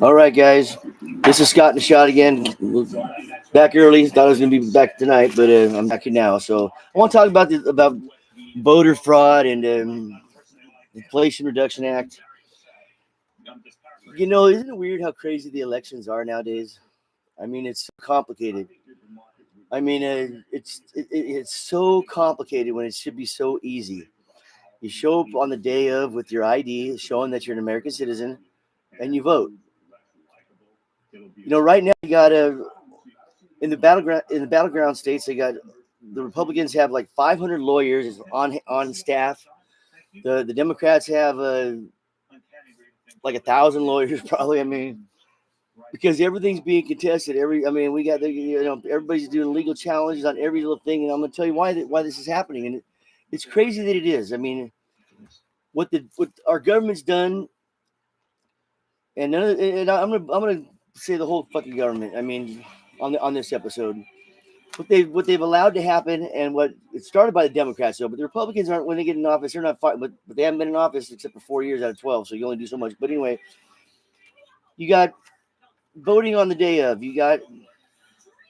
All right, guys. This is Scott and the Shot again. Back early. Thought I was going to be back tonight, but I'm back here now. So I want to talk about voter fraud and Inflation Reduction Act. Isn't it weird how crazy the elections are nowadays? I mean, it's so complicated. I mean, it's so complicated when it should be so easy. You show up on the day of with your ID, showing that you're an American citizen, and you vote. Right now you got in the battleground states. They got the Republicans have like 500 lawyers on staff. The Democrats have like 1,000 lawyers probably. I mean, because everything's being contested. We got everybody's doing legal challenges on every little thing, and I'm going to tell you why this is happening. And it's crazy that it is. I mean, what our government's done, and I'm gonna say the whole fucking government. I mean, on this episode, what they've allowed to happen, and what it started by the Democrats though, but the Republicans aren't, when they get in office, they're not fighting, but they haven't been in office except for 4 years out of 12, so you only do so much. But anyway, you got voting on the day of, you got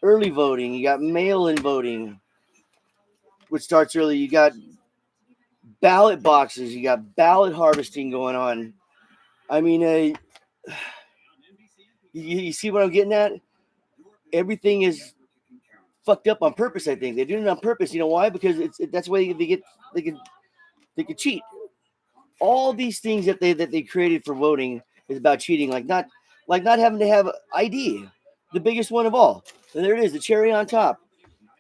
early voting, you got mail-in voting, which starts early, you got ballot boxes, you got ballot harvesting going on. I mean, you see what I'm getting at? Everything is fucked up on purpose. I think they're doing it on purpose. You know why? Because that's the way they can cheat. All these things that they created for voting is about cheating, like not having to have ID, the biggest one of all. And there it is, the cherry on top.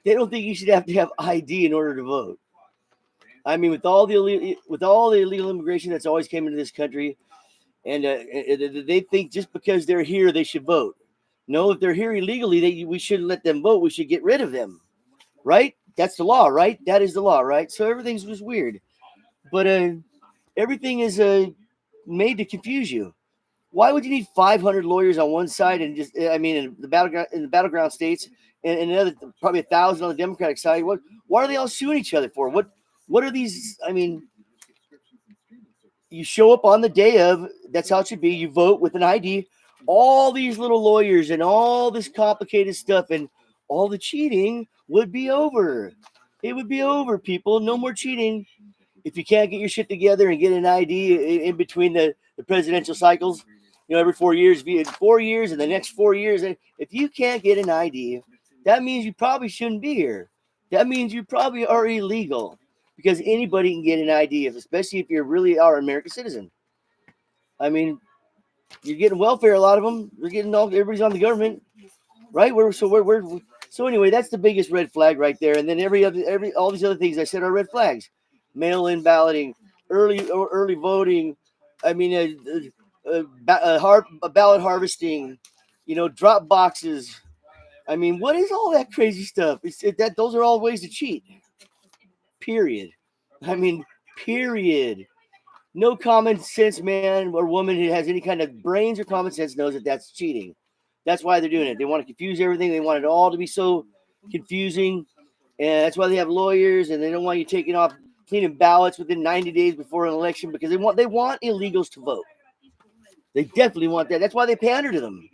They don't think you should have to have ID in order to vote. I mean, with all the illegal immigration that's always came into this country, and they think just because they're here they should vote. No, if they're here illegally, we shouldn't let them vote. We should get rid of them, right? That's the law, right? That is the law, right? So everything's just weird, but everything is made to confuse you. Why would you need 500 lawyers on one side and just, I mean, in the battleground states, and another probably 1,000 on the Democratic side? What are they all suing each other for? What are these? I mean, you show up on the day of. That's how it should be. You vote with an ID. All these little lawyers and all this complicated stuff and all the cheating would be over. It would be over, people. No more cheating. If you can't get your shit together and get an ID in between the presidential cycles, every 4 years, 4 years and the next 4 years, if you can't get an ID, that means you probably shouldn't be here. That means you probably are illegal, because anybody can get an ID, especially if you really are an American citizen. I mean, you're getting welfare. A lot of them, they're getting everybody's on the government, right? So anyway, that's the biggest red flag right there. And then all these other things I said are red flags: mail-in balloting, early voting. I mean, ballot harvesting. Drop boxes. I mean, what is all that crazy stuff? Those are all ways to cheat. Period. I mean, period. No common sense man or woman who has any kind of brains or common sense knows that that's cheating. That's why they're doing it. They want to confuse everything. They want it all to be so confusing. And that's why they have lawyers, and they don't want you taking off cleaning ballots within 90 days before an election, because they want illegals to vote. They definitely want that. That's why they pander to them.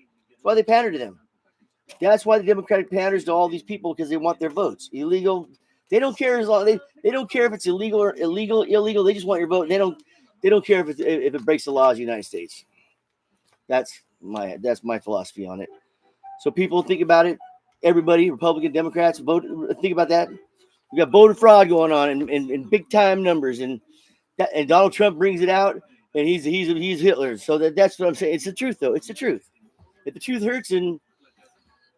That's why the Democratic panders to all these people, because they want their votes. Illegal. They don't care as long they don't care if it's illegal or illegal. They just want your vote. They don't care if it breaks the laws of the United States. That's my philosophy on it. So people think about it. Everybody, Republican, Democrats, think about that. We got voter fraud going on in big time numbers, and Donald Trump brings it out, and he's Hitler. So that's what I'm saying. It's the truth, though. It's the truth. If the truth hurts, and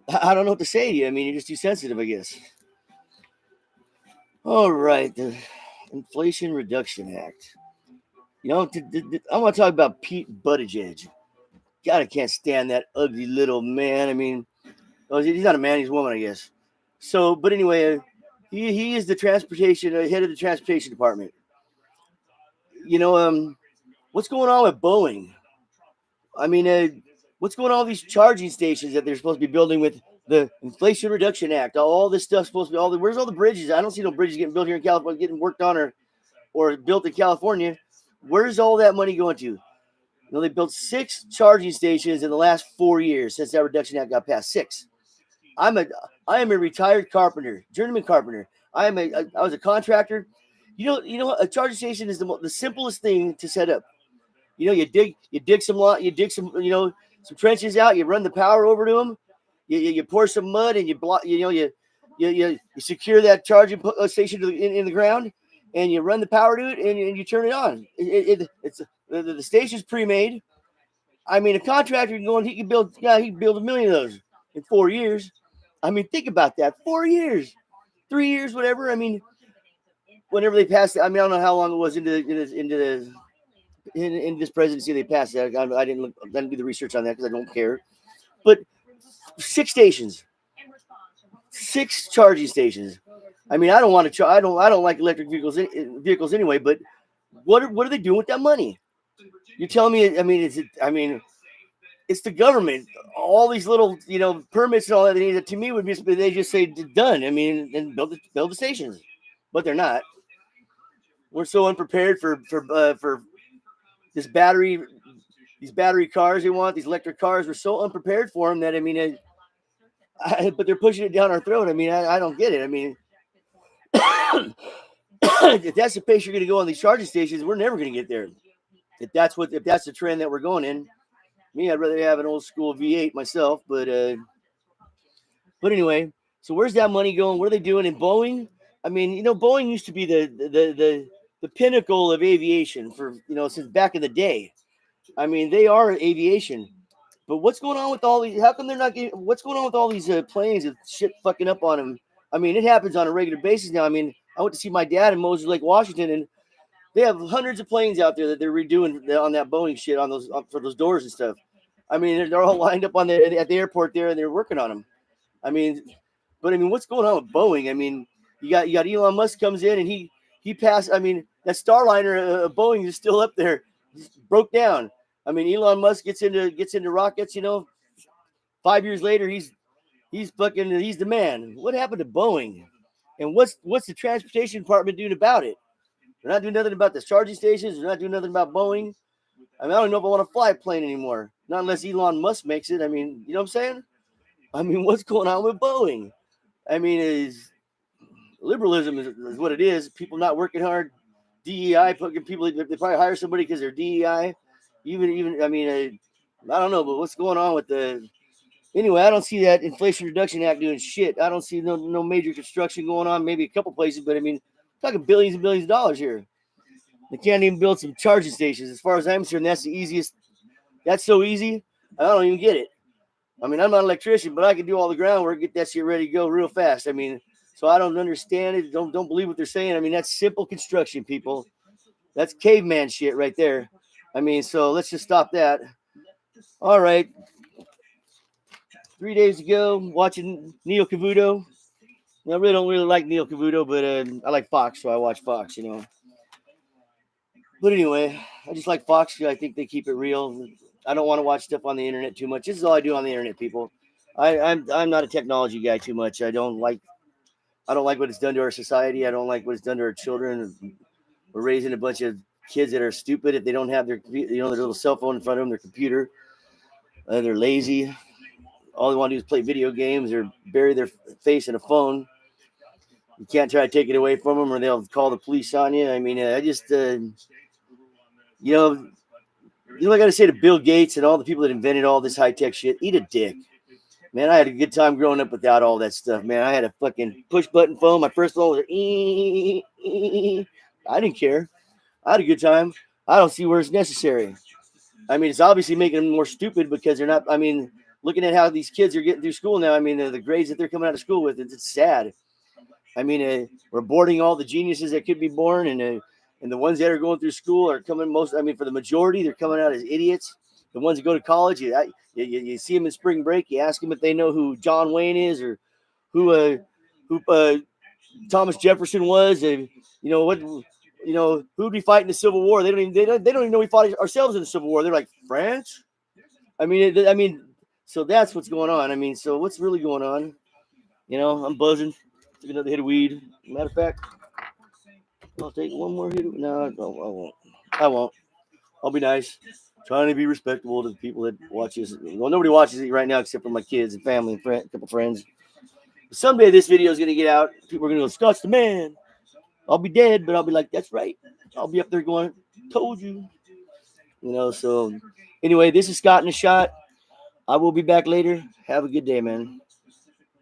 I don't know what to say to you. I mean, you're just too sensitive, I guess. All right, the Inflation Reduction Act. I want to talk about Pete Buttigieg. God, I can't stand that ugly little man. I mean, he's not a man, he's a woman, I guess. So, but anyway, he is the head of the transportation department. What's going on with Boeing? I mean, what's going on with these charging stations that they're supposed to be building with the Inflation Reduction Act? All this stuff's supposed to be where's all the bridges? I don't see no bridges getting built here in California, getting worked on or built in California. Where's all that money going to? They built 6 charging stations in the last 4 years since that Reduction Act got passed. 6. I am a retired carpenter, journeyman carpenter. I was a contractor. A charging station is the simplest thing to set up. You dig some some trenches out. You run the power over to them. You pour some mud and you block. You secure that charging station in the ground, and you run the power to it, and you turn it on. It's the station's pre-made. I mean, a contractor can go and he can build 1 million of those in 4 years. I mean, think about that. 4 years, 3 years, whatever. I mean, whenever they passed it, I mean, I don't know how long it was into this presidency they passed that. I didn't do the research on that because I don't care. But 6 stations, 6 charging stations. I mean, I don't want to. I don't like electric vehicles anyway. But what are they doing with that money? You're telling me? I mean, it's the government. All these little permits and all that. To me, would be they just say done. I mean, and build the stations, but they're not. We're so unprepared for these battery cars they want, these electric cars. We're so unprepared for them that I mean, but they're pushing it down our throat. I mean, I don't get it. I mean, if that's the pace you're going to go on these charging stations, we're never going to get there. If that's the trend that we're going in, me, I'd rather have an old school V8 myself. But anyway, so where's that money going? What are they doing in Boeing? I mean, Boeing used to be the pinnacle of aviation for since back in the day. I mean, they are aviation. But what's going on with all these? How come they're not getting? What's going on with all these planes and shit fucking up on them? I mean, it happens on a regular basis now. I mean, I went to see my dad in Moses Lake, Washington, and they have hundreds of planes out there that they're redoing on that Boeing shit on those for those doors and stuff. I mean, they're all lined up at the airport there, and they're working on them. I mean, what's going on with Boeing? I mean, you got Elon Musk comes in and he passed. I mean, that Starliner Boeing is still up there, broke down. I mean, Elon Musk gets into rockets. 5 years later, he's the man. What happened to Boeing? And what's the transportation department doing about it? They're not doing nothing about the charging stations. They're not doing nothing about Boeing. I mean, I don't know if I want to fly a plane anymore. Not unless Elon Musk makes it. I mean, you know what I'm saying? I mean, what's going on with Boeing? I mean, liberalism is what it is. People not working hard. DEI, people, they probably hire somebody because they're DEI. Even I mean, I don't know, but what's going on with anyway, I don't see that Inflation Reduction Act doing shit. I don't see no major construction going on, maybe a couple places, but I mean, talking billions and billions of dollars here. They can't even build some charging stations. As far as I'm concerned, that's the easiest. That's so easy. I don't even get it. I mean, I'm not an electrician, but I can do all the groundwork, get that shit ready to go real fast. I mean, so I don't understand it. Don't believe what they're saying. I mean, that's simple construction, people. That's caveman shit right there. I mean, so let's just stop that. All right. 3 days ago, watching Neil Cavuto. I really don't like Neil Cavuto, but I like Fox, so I watch Fox, But anyway, I just like Fox. I think they keep it real. I don't want to watch stuff on the internet too much. This is all I do on the internet, people. I'm not a technology guy too much. I don't like what it's done to our society. I don't like what it's done to our children. We're raising a bunch of kids that are stupid if they don't have their their little cell phone in front of them, their computer. They're lazy. All they want to do is play video games or bury their face in a phone. You can't try to take it away from them, or they'll call the police on you. I mean, I just, what I got to say to Bill Gates and all the people that invented all this high tech shit? Eat a dick, man. I had a good time growing up without all that stuff, man. I had a fucking push button phone. My first phone was I didn't care. I had a good time. I don't see where it's necessary. I mean, it's obviously making them more stupid because they're not. I mean, looking at how these kids are getting through school now. I mean, the grades that they're coming out of school with, it's sad. I mean, we're boarding all the geniuses that could be born, and the ones that are going through school are coming for the majority, they're coming out as idiots. The ones that go to college, you see them in spring break, you ask them if they know who John Wayne is or who Thomas Jefferson was, and who'd be fighting the Civil War. They don't even know we fought ourselves in the Civil War. They're like, France? I mean, so that's what's going on. I mean, so what's really going on? I'm buzzing. Took another hit of weed. Matter of fact, I'll take one more hit. No, I won't. I'll be nice. Trying to be respectable to the people that watch this. Well, nobody watches it right now except for my kids and family and a couple friends. Someday this video is gonna get out. People are gonna go, Scott's the man. I'll be dead, but I'll be like, that's right. I'll be up there going, told you. So anyway, this is Scott in a Shot. I will be back later. Have a good day, man.